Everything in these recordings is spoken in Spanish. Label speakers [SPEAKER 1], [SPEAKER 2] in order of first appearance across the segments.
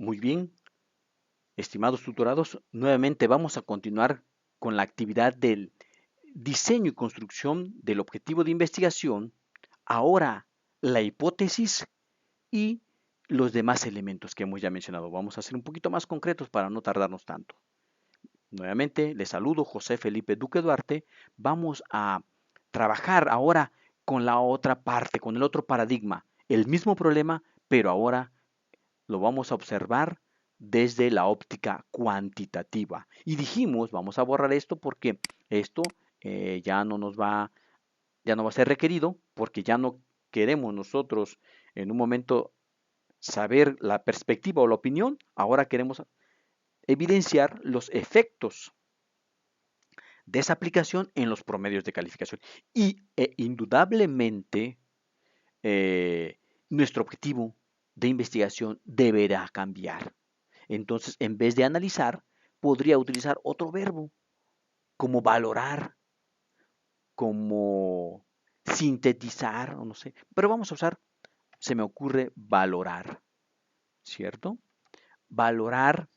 [SPEAKER 1] Muy bien, estimados tutorados, nuevamente vamos a continuar con la actividad del diseño y construcción del objetivo de investigación, ahora la hipótesis y los demás elementos que hemos ya mencionado. Vamos a ser un poquito más concretos para no tardarnos tanto. Nuevamente, les saludo José Felipe Duque Duarte. Vamos a trabajar ahora con la otra parte, con el otro paradigma, el mismo problema, pero ahora lo vamos a observar desde la óptica cuantitativa. Y dijimos, vamos a borrar esto porque esto ya no nos va, ya no va a ser requerido, porque ya no queremos nosotros en un momento saber la perspectiva o la opinión, ahora queremos evidenciar los efectos de esa aplicación en los promedios de calificación. Y indudablemente nuestro objetivo de investigación deberá cambiar. Entonces, en vez de analizar, podría utilizar otro verbo, como valorar, como sintetizar, o no sé, pero vamos a usar, se me ocurre valorar, ¿cierto? Valorar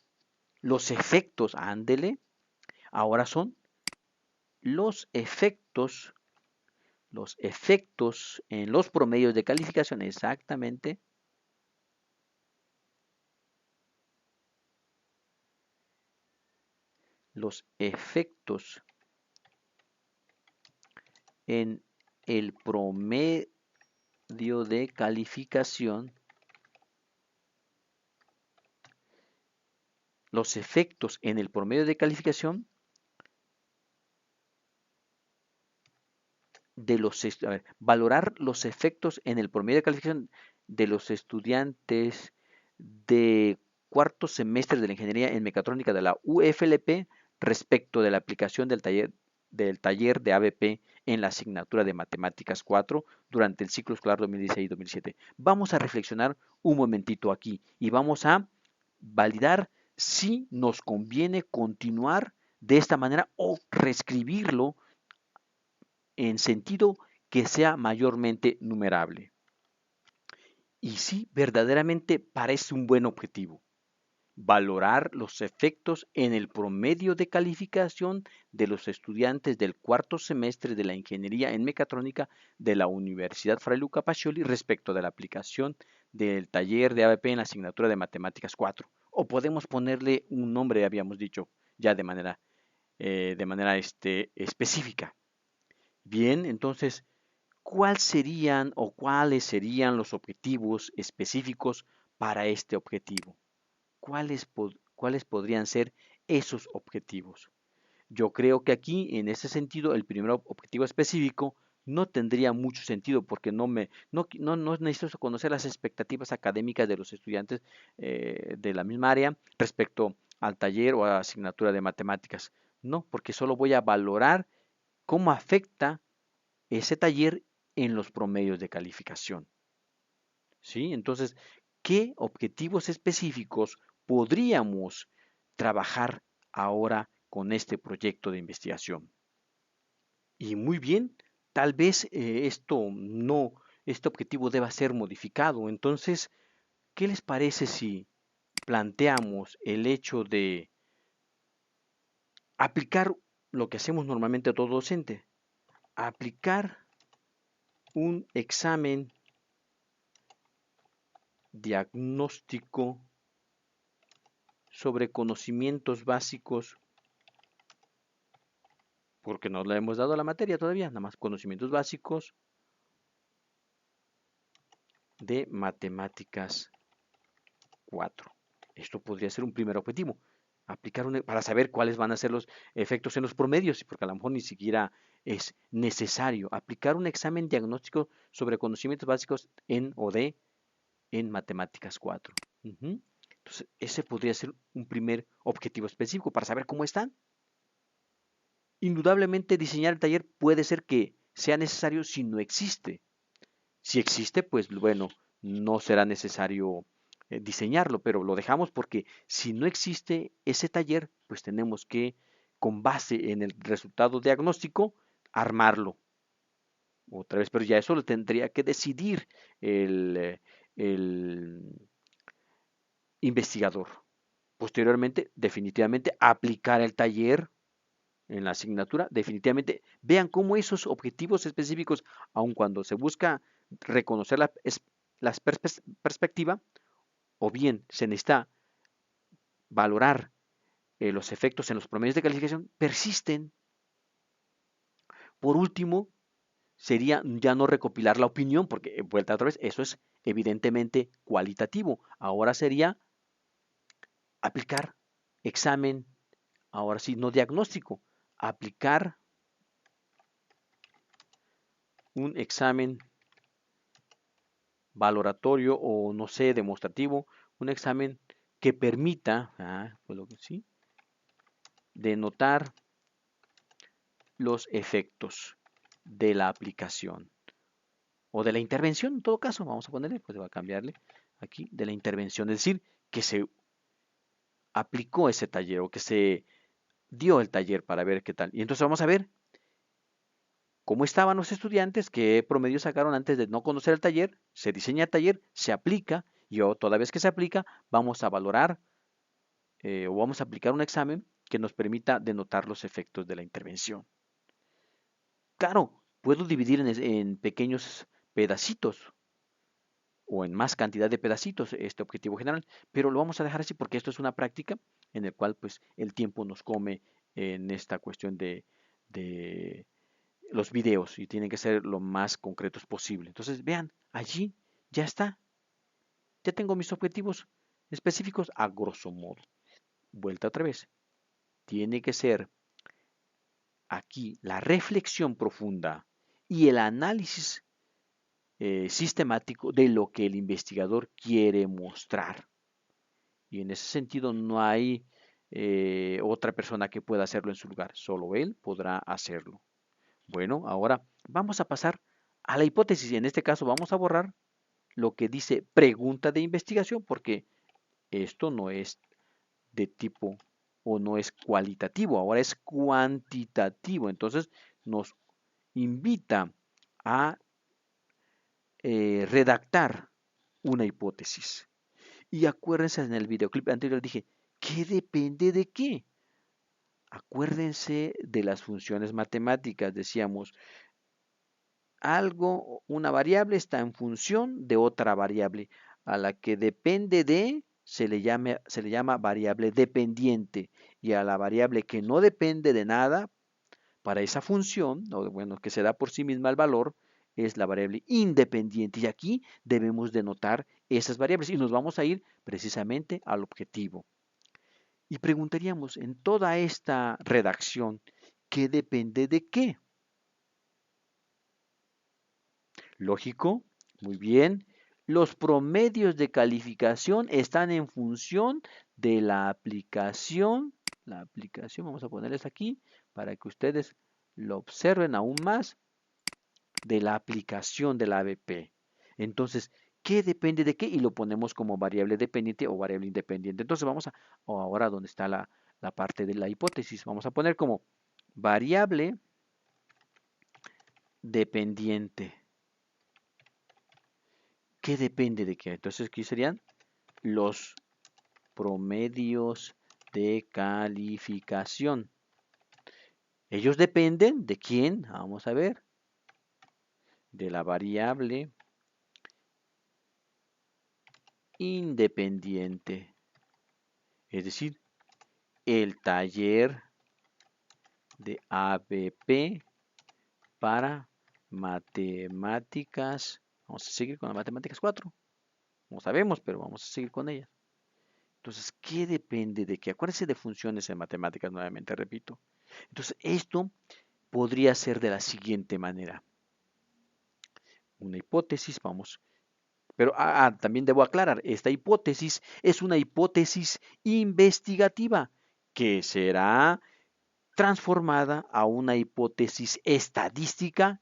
[SPEAKER 1] los efectos, ándele, ahora son los los efectos en los promedios de calificación, exactamente, los efectos en el promedio de calificación, los efectos en el promedio de calificación de los, a ver, valorar los efectos en el promedio de calificación de los estudiantes de cuarto semestre de la ingeniería en mecatrónica de la UFLP respecto de la aplicación del taller de ABP en la asignatura de Matemáticas 4 durante el ciclo escolar 2016-2017. Vamos a reflexionar un momentito aquí y vamos a validar si nos conviene continuar de esta manera o reescribirlo en sentido que sea mayormente numerable. Y sí, verdaderamente parece un buen objetivo. Valorar los efectos en el promedio de calificación de los estudiantes del cuarto semestre de la ingeniería en mecatrónica de la Universidad Fray Luca Pacioli respecto de la aplicación del taller de ABP en la asignatura de Matemáticas 4. O podemos ponerle un nombre, habíamos dicho, ya de manera específica. Bien, entonces, cuáles serían los objetivos específicos para este objetivo? ¿Cuáles podrían ser esos objetivos? Yo creo que aquí, en ese sentido, el primer objetivo específico no tendría mucho sentido porque no necesito conocer las expectativas académicas de los estudiantes de la misma área respecto al taller o a la asignatura de matemáticas. No, porque solo voy a valorar cómo afecta ese taller en los promedios de calificación. ¿Sí? Entonces, ¿qué objetivos específicos podríamos trabajar ahora con este proyecto de investigación? Y muy bien, tal vez este objetivo deba ser modificado. Entonces, ¿qué les parece si planteamos el hecho de aplicar lo que hacemos normalmente a todo docente? Aplicar un examen diagnóstico sobre conocimientos básicos, porque no le hemos dado la materia todavía, nada más conocimientos básicos de matemáticas 4. Esto podría ser un primer objetivo, para saber cuáles van a ser los efectos en los promedios, porque a lo mejor ni siquiera es necesario aplicar un examen diagnóstico sobre conocimientos básicos en matemáticas 4. Entonces, ese podría ser un primer objetivo específico para saber cómo están. Indudablemente diseñar el taller puede ser que sea necesario si no existe. Si existe, pues bueno, no será necesario diseñarlo, pero lo dejamos porque si no existe ese taller, pues tenemos que, con base en el resultado diagnóstico, armarlo otra vez, pero ya eso lo tendría que decidir el, el, investigador. Posteriormente, definitivamente, aplicar el taller en la asignatura, definitivamente. Vean cómo esos objetivos específicos, aun cuando se busca reconocer la perspectiva, o bien se necesita valorar los efectos en los promedios de calificación, persisten. Por último, sería ya no recopilar la opinión, porque vuelta otra vez, eso es evidentemente cualitativo. Ahora sería aplicar examen, ahora sí, no diagnóstico, aplicar un examen valoratorio o no sé, demostrativo, un examen que permita, pues lo que sí, denotar los efectos de la aplicación o de la intervención, en todo caso, vamos a ponerle, pues va a cambiarle aquí, de la intervención, es decir, que se aplicó ese taller o que se dio el taller para ver qué tal. Y entonces vamos a ver cómo estaban los estudiantes, qué promedio sacaron antes de no conocer el taller, se diseña el taller, se aplica y toda vez que se aplica vamos a valorar o vamos a aplicar un examen que nos permita denotar los efectos de la intervención. Claro, puedo dividir en pequeños pedacitos o en más cantidad de pedacitos este objetivo general, pero lo vamos a dejar así porque esto es una práctica en el cual pues el tiempo nos come en esta cuestión de los videos y tienen que ser lo más concretos posible. Entonces, vean, allí ya está. Ya tengo mis objetivos específicos a grosso modo. Vuelta otra vez. Tiene que ser aquí la reflexión profunda y el análisis sistemático de lo que el investigador quiere mostrar. Y en ese sentido no hay otra persona que pueda hacerlo en su lugar. Solo él podrá hacerlo. Bueno, ahora vamos a pasar a la hipótesis. En este caso vamos a borrar lo que dice pregunta de investigación porque esto no es de tipo o no es cualitativo, ahora es cuantitativo. Entonces nos invita a redactar una hipótesis. Y acuérdense, en el videoclip anterior dije, ¿qué depende de qué? Acuérdense de las funciones matemáticas. Decíamos, algo, una variable está en función de otra variable, a la que depende de, se le llama variable dependiente, y a la variable que no depende de nada, para esa función, o bueno, que se da por sí misma el valor, es la variable independiente. Y aquí debemos denotar esas variables y nos vamos a ir precisamente al objetivo. Y preguntaríamos, en toda esta redacción, ¿qué depende de qué? Lógico, muy bien. Los promedios de calificación están en función de la aplicación. La aplicación, vamos a ponerles aquí para que ustedes lo observen aún más, de la aplicación de la ABP. Entonces, ¿qué depende de qué? Y lo ponemos como variable dependiente o variable independiente. Entonces, vamos a, ahora donde está la parte de la hipótesis, vamos a poner como variable dependiente. ¿Qué depende de qué? Entonces, aquí serían los promedios de calificación. Ellos dependen de quién, vamos a ver, de la variable independiente. Es decir, el taller de ABP para matemáticas. Vamos a seguir con las matemáticas 4. No sabemos, pero vamos a seguir con ellas. Entonces, ¿qué depende de qué? Acuérdense de funciones en matemáticas, nuevamente repito. Entonces, esto podría ser de la siguiente manera. Una hipótesis, vamos. Pero también debo aclarar, esta hipótesis es una hipótesis investigativa que será transformada a una hipótesis estadística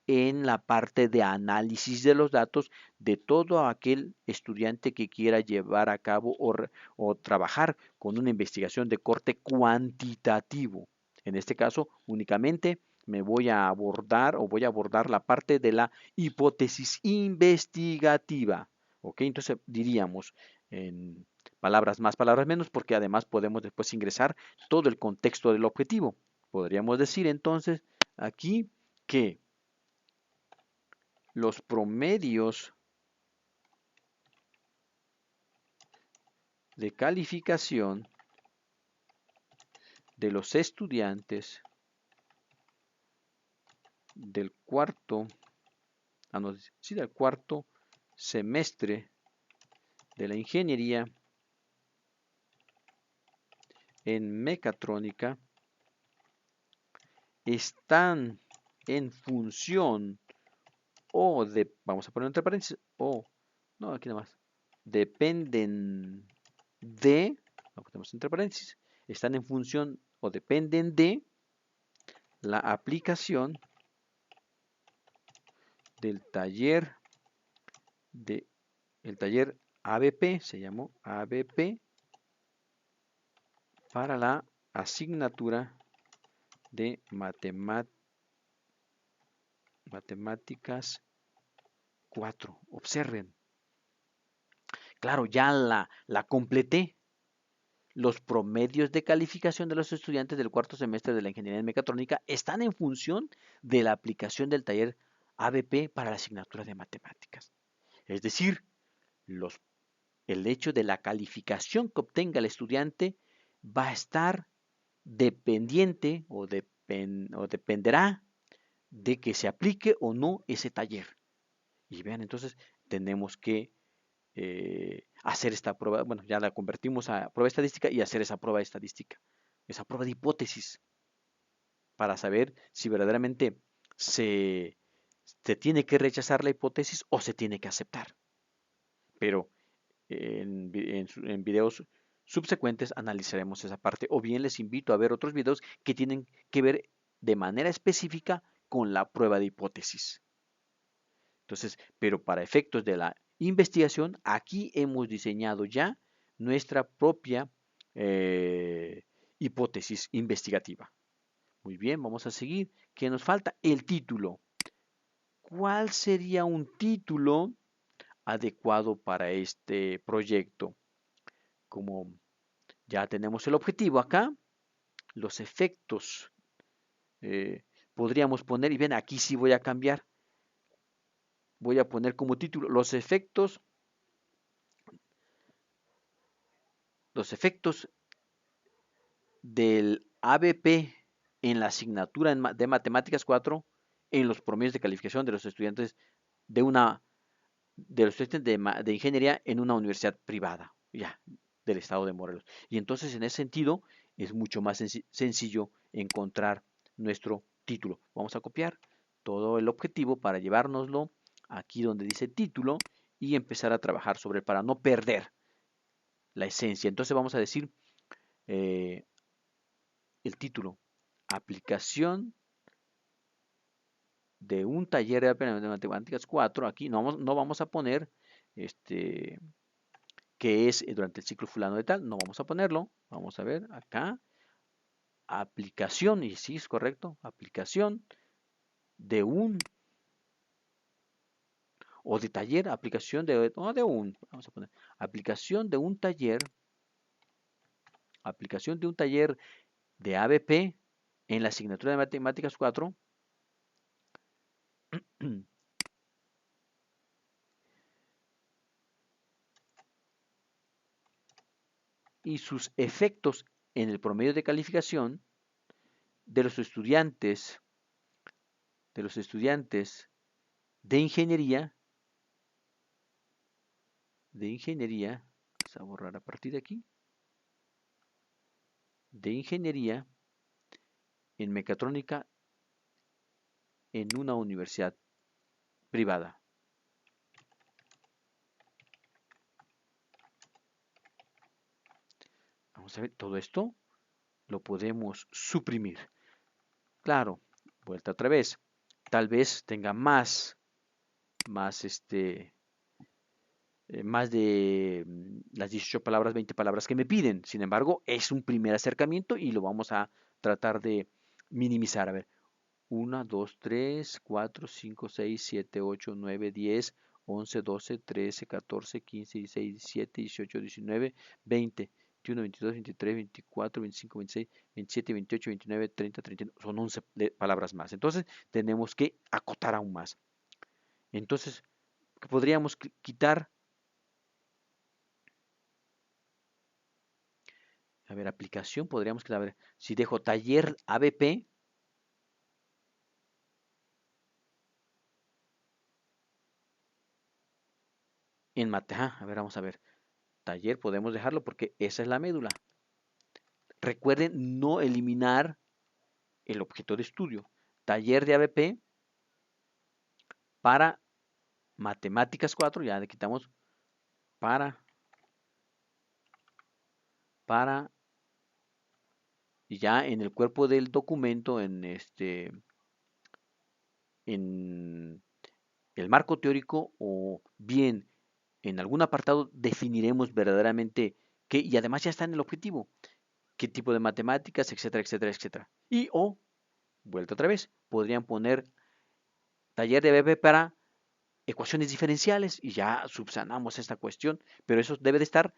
[SPEAKER 1] en la parte de análisis de los datos de todo aquel estudiante que quiera llevar a cabo o trabajar con una investigación de corte cuantitativo. En este caso, únicamente me voy a abordar o voy a abordar la parte de la hipótesis investigativa. ¿Ok? Entonces diríamos, palabras más, palabras menos, porque además podemos después ingresar todo el contexto del objetivo. Podríamos decir entonces aquí que los promedios de calificación de los estudiantes del cuarto, del cuarto semestre de la ingeniería en mecatrónica están en función o de, vamos a poner entre paréntesis, o, no, aquí nada más, dependen de, lo ponemos entre paréntesis, están en función o dependen de la aplicación del taller el taller ABP, se llamó ABP, para la asignatura de matemáticas 4. Observen, claro, ya la completé. Los promedios de calificación de los estudiantes del cuarto semestre de la ingeniería en mecatrónica están en función de la aplicación del taller ABP para la asignatura de matemáticas. Es decir, el hecho de la calificación que obtenga el estudiante va a estar dependiente o dependerá de que se aplique o no ese taller. Y vean, entonces tenemos que hacer esta prueba, bueno, ya la convertimos a prueba estadística y hacer esa prueba estadística, esa prueba de hipótesis, para saber si verdaderamente se, se tiene que rechazar la hipótesis o se tiene que aceptar. Pero en videos subsecuentes analizaremos esa parte, o bien les invito a ver otros videos que tienen que ver de manera específica con la prueba de hipótesis. Entonces, pero para efectos de la investigación, aquí hemos diseñado ya nuestra propia hipótesis investigativa. Muy bien, vamos a seguir. ¿Qué nos falta? El título. ¿Cuál sería un título adecuado para este proyecto? Como ya tenemos el objetivo acá, los efectos podríamos poner, y ven, aquí sí voy a cambiar, voy a poner como título los efectos del ABP en la asignatura de Matemáticas 4 en los promedios de calificación de los estudiantes de ingeniería en una universidad privada, ya, del estado de Morelos. Y entonces en ese sentido es mucho más sencillo encontrar nuestro título. Vamos a copiar todo el objetivo para llevárnoslo aquí donde dice título y empezar a trabajar sobre él para no perder la esencia. Entonces vamos a decir eh, el título, aplicación de un taller de matemáticas 4. Aquí no vamos a poner que es durante el ciclo fulano de tal, no vamos a ponerlo. Vamos a ver acá, aplicación, y sí es correcto, aplicación de un, o de taller, aplicación vamos a poner, aplicación de un taller de ABP en la asignatura de matemáticas 4 y sus efectos en el promedio de calificación de los estudiantes de ingeniería, vamos a borrar a partir de aquí, de ingeniería en mecatrónica en una universidad privada. Vamos a ver, todo esto lo podemos suprimir. Claro, vuelta otra vez. Tal vez tenga más más de las 18 palabras, 20 palabras que me piden. Sin embargo, es un primer acercamiento y lo vamos a tratar de minimizar. A ver, 1, 2, 3, 4, 5, 6, 7, 8, 9, 10, 11, 12, 13, 14, 15, 16, 17, 18, 19, 20, 21, 22, 23, 24, 25, 26, 27, 28, 29, 30, 31. Son 11 palabras más. Entonces tenemos que acotar aún más. Entonces podríamos quitar, a ver, aplicación, podríamos quitar, a ver, si dejo taller ABP, en mate, a ver, vamos a ver, taller podemos dejarlo porque esa es la médula. Recuerden no eliminar el objeto de estudio. Taller de ABP para matemáticas 4, ya le quitamos para, y ya en el cuerpo del documento, en el marco teórico o bien en algún apartado definiremos verdaderamente qué, y además ya está en el objetivo, qué tipo de matemáticas, etcétera, etcétera, etcétera. Y o, vuelta otra vez, podrían poner taller de BP para ecuaciones diferenciales y ya subsanamos esta cuestión, pero eso debe de estar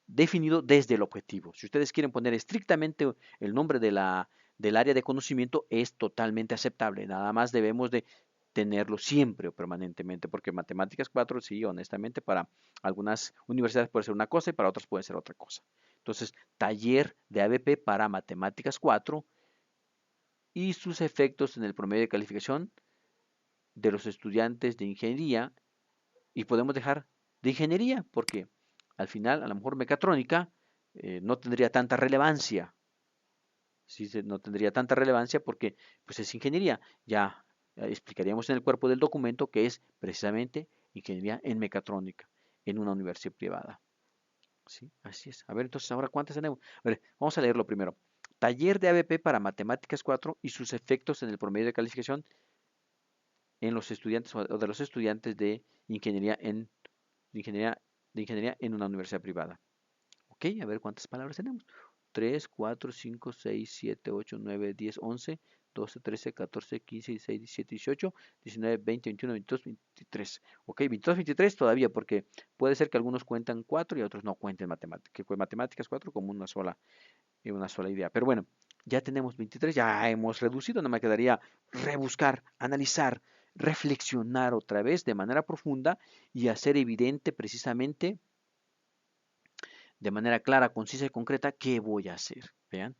[SPEAKER 1] definido desde el objetivo. Si ustedes quieren poner estrictamente el nombre del área de conocimiento, es totalmente aceptable. Nada más debemos de tenerlo siempre o permanentemente, porque matemáticas 4, sí, honestamente, para algunas universidades puede ser una cosa y para otras puede ser otra cosa. Entonces, taller de ABP para matemáticas 4 y sus efectos en el promedio de calificación de los estudiantes de ingeniería, y podemos dejar de ingeniería porque al final a lo mejor mecatrónica no tendría tanta relevancia, ¿sí? No tendría tanta relevancia porque pues es ingeniería. Ya explicaríamos en el cuerpo del documento que es precisamente ingeniería en mecatrónica en una universidad privada. ¿Sí? Así es. A ver, entonces ahora ¿cuántas tenemos? A ver, vamos a leerlo primero. Taller de ABP para Matemáticas 4 y sus efectos en el promedio de calificación en los estudiantes o de los estudiantes de ingeniería, de ingeniería en una universidad privada. Ok, a ver cuántas palabras tenemos. 3, 4, 5, 6, 7, 8, 9, 10, 11, 12, 13, 14, 15, 16, 17, 18, 19, 20, 21, 22, 23. Ok, 22, 23 todavía porque puede ser que algunos cuentan 4 y otros no cuenten matemáticas, que matemáticas 4 como una sola idea. Pero bueno, ya tenemos 23, ya hemos reducido, no me quedaría rebuscar, analizar, reflexionar otra vez de manera profunda y hacer evidente precisamente de manera clara, concisa y concreta qué voy a hacer. Vean,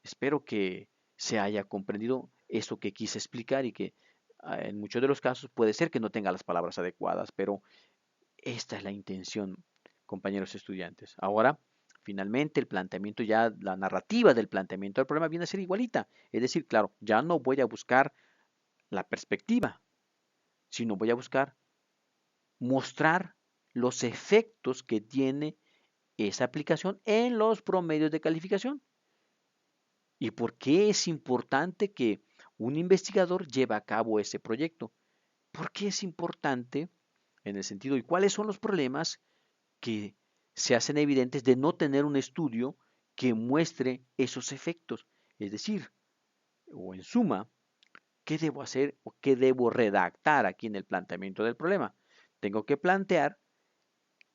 [SPEAKER 1] espero que se haya comprendido eso que quise explicar y que en muchos de los casos puede ser que no tenga las palabras adecuadas, pero esta es la intención, compañeros estudiantes. Ahora, finalmente, el planteamiento ya, la narrativa del planteamiento del problema viene a ser igualita. Es decir, claro, ya no voy a buscar la perspectiva, sino voy a buscar mostrar los efectos que tiene esa aplicación en los promedios de calificación. ¿Y por qué es importante que un investigador lleve a cabo ese proyecto? ¿Por qué es importante en el sentido y cuáles son los problemas que se hacen evidentes de no tener un estudio que muestre esos efectos? Es decir, o en suma, ¿qué debo hacer o qué debo redactar aquí en el planteamiento del problema? Tengo que plantear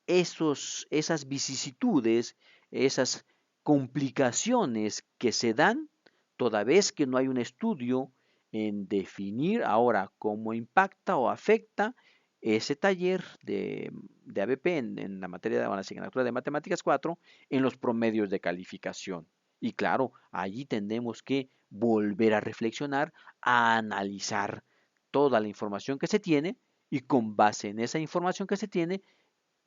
[SPEAKER 1] esas vicisitudes, esas complicaciones que se dan toda vez que no hay un estudio en definir ahora cómo impacta o afecta ese taller de ABP en la materia de la asignatura de Matemáticas 4 en los promedios de calificación. Y claro, allí tendremos que volver a reflexionar, a analizar toda la información que se tiene y con base en esa información que se tiene,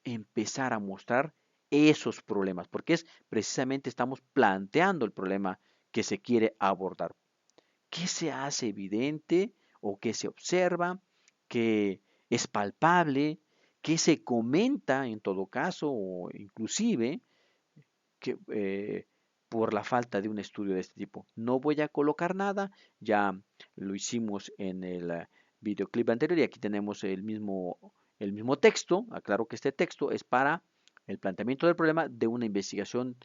[SPEAKER 1] empezar a mostrar esos problemas, porque es precisamente estamos planteando el problema que se quiere abordar. ¿Qué se hace evidente o qué se observa? ¿Qué es palpable? ¿Qué se comenta en todo caso o inclusive que, por la falta de un estudio de este tipo? No voy a colocar nada, ya lo hicimos en el videoclip anterior y aquí tenemos el mismo texto. Aclaro que este texto es para el planteamiento del problema de una investigación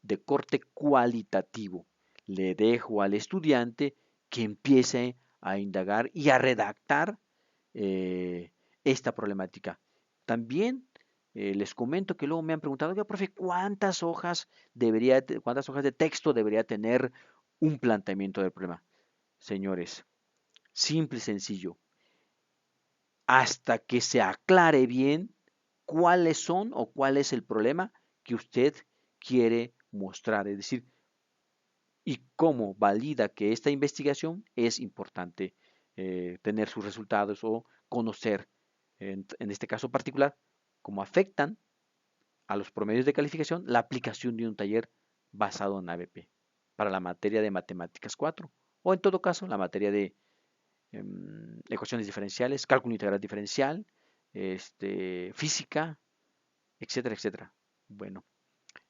[SPEAKER 1] de corte cualitativo. Le dejo al estudiante que empiece a indagar y a redactar esta problemática. También les comento que luego me han preguntado, oiga, profe, ¿cuántas hojas de texto debería tener un planteamiento del problema? Señores, simple y sencillo. Hasta que se aclare bien cuáles son o cuál es el problema que usted quiere mostrar. Es decir, y cómo valida que esta investigación es importante tener sus resultados o conocer, en este caso particular, cómo afectan a los promedios de calificación la aplicación de un taller basado en ABP para la materia de matemáticas 4 o en todo caso la materia de ecuaciones diferenciales, cálculo integral diferencial, física, etcétera, etcétera. Bueno,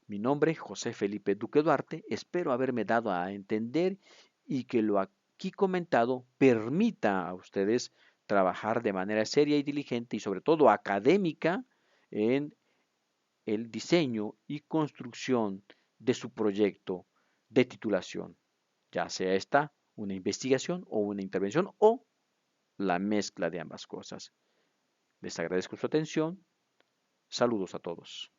[SPEAKER 1] mi nombre, José Felipe Duque Duarte, espero haberme dado a entender y que lo aquí comentado permita a ustedes trabajar de manera seria y diligente y sobre todo académica en el diseño y construcción de su proyecto de titulación, ya sea esta una investigación o una intervención o la mezcla de ambas cosas. Les agradezco su atención. Saludos a todos.